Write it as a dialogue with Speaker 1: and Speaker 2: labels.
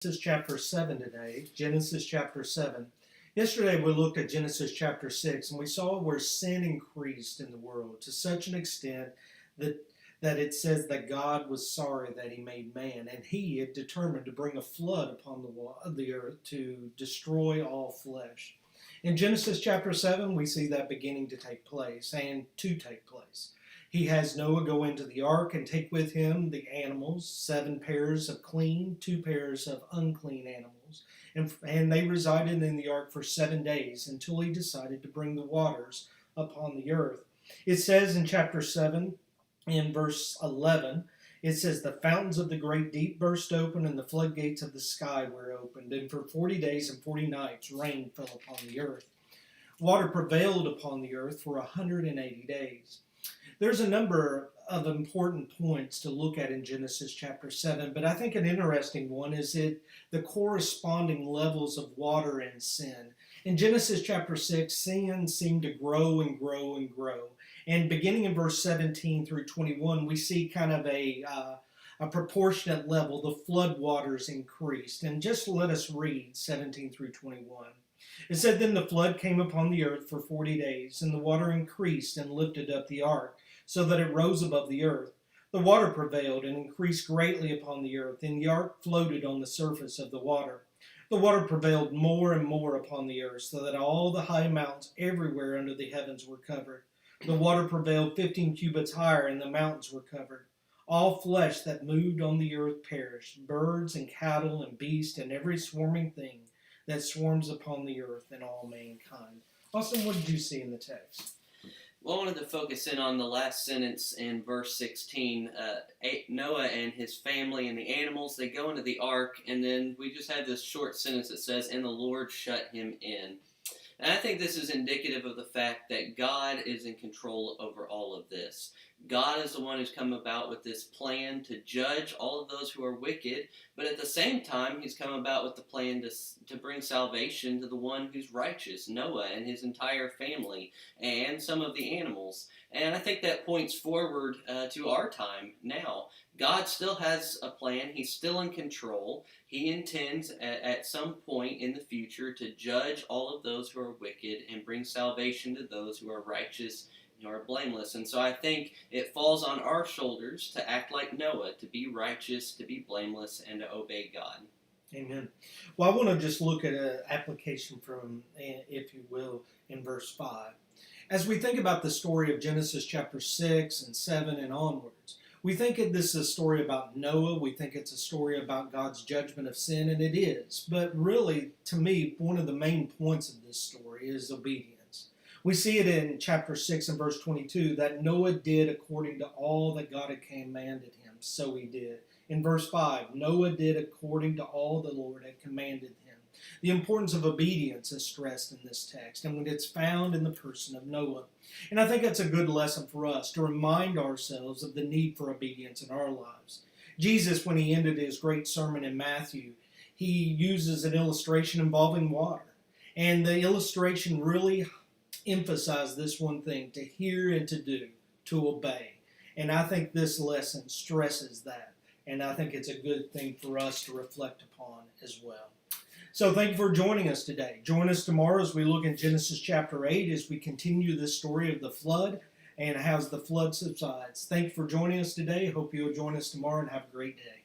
Speaker 1: Genesis chapter 7 today. Genesis chapter 7. Yesterday we looked at Genesis chapter 6 and we saw where sin increased in the world to such an extent that it says that God was sorry that he made man, and he had determined to bring a flood upon the earth to destroy all flesh. In Genesis chapter 7 we see that beginning to take place and to take place. He has Noah go into the ark and take with him the animals, 7 pairs of clean, 2 pairs of unclean animals. And they resided in the ark for 7 days until he decided to bring the waters upon the earth. It says in chapter 7, in verse 11, it says, "The fountains of the great deep burst open, and the floodgates of the sky were opened. And for 40 days and 40 nights rain fell upon the earth. Water prevailed upon the earth for 180 days. There's a number of important points to look at in Genesis chapter 7, but I think an interesting one is the corresponding levels of water and sin. In Genesis chapter 6, sin seemed to grow and grow and grow. And beginning in verse 17 through 21, we see kind of a proportionate level. The flood waters increased. And just let us read 17 through 21. It said, "Then the flood came upon the earth for 40 days, and the water increased and lifted up the ark, so that it rose above the earth. The water prevailed and increased greatly upon the earth, and the ark floated on the surface of the water. The water prevailed more and more upon the earth, so that all the high mountains everywhere under the heavens were covered. The water prevailed 15 cubits higher, and the mountains were covered. All flesh that moved on the earth perished, birds and cattle and beasts and every swarming thing that swarms upon the earth, and all mankind." Austin, what did you see in the text?
Speaker 2: Well, I wanted to focus in on the last sentence in verse 16. Noah and his family and the animals, they go into the ark, and then we just have this short sentence that says, "And the Lord shut him in." And I think this is indicative of the fact that God is in control over all of this. God is the one who's come about with this plan to judge all of those who are wicked, but at the same time, he's come about with the plan to bring salvation to the one who's righteous, Noah and his entire family, and some of the animals. And I think that points forward to our time now. God still has a plan. He's still in control. He intends at some point in the future to judge all of those who are wicked and bring salvation to those who are righteous and who are blameless. And so I think it falls on our shoulders to act like Noah, to be righteous, to be blameless, and to obey God.
Speaker 1: Amen. Well, I want to just look at an application from, if you will, in verse 5. As we think about the story of Genesis chapter 6 and 7 and onwards, we think this is a story about Noah. We think it's a story about God's judgment of sin, and it is. But really, to me, one of the main points of this story is obedience. We see it in chapter 6 and verse 22 that Noah did according to all that God had commanded him. So he did. In verse 5, Noah did according to all the Lord had commanded him. The importance of obedience is stressed in this text, and it's found in the person of Noah. And I think that's a good lesson for us to remind ourselves of the need for obedience in our lives. Jesus, when he ended his great sermon in Matthew, he uses an illustration involving water. And the illustration really emphasized this one thing: to hear and to do, to obey. And I think this lesson stresses that. And I think it's a good thing for us to reflect upon as well. So thank you for joining us today. Join us tomorrow as we look in Genesis chapter 8 as we continue this story of the flood and how the flood subsides. Thank you for joining us today. Hope you'll join us tomorrow and have a great day.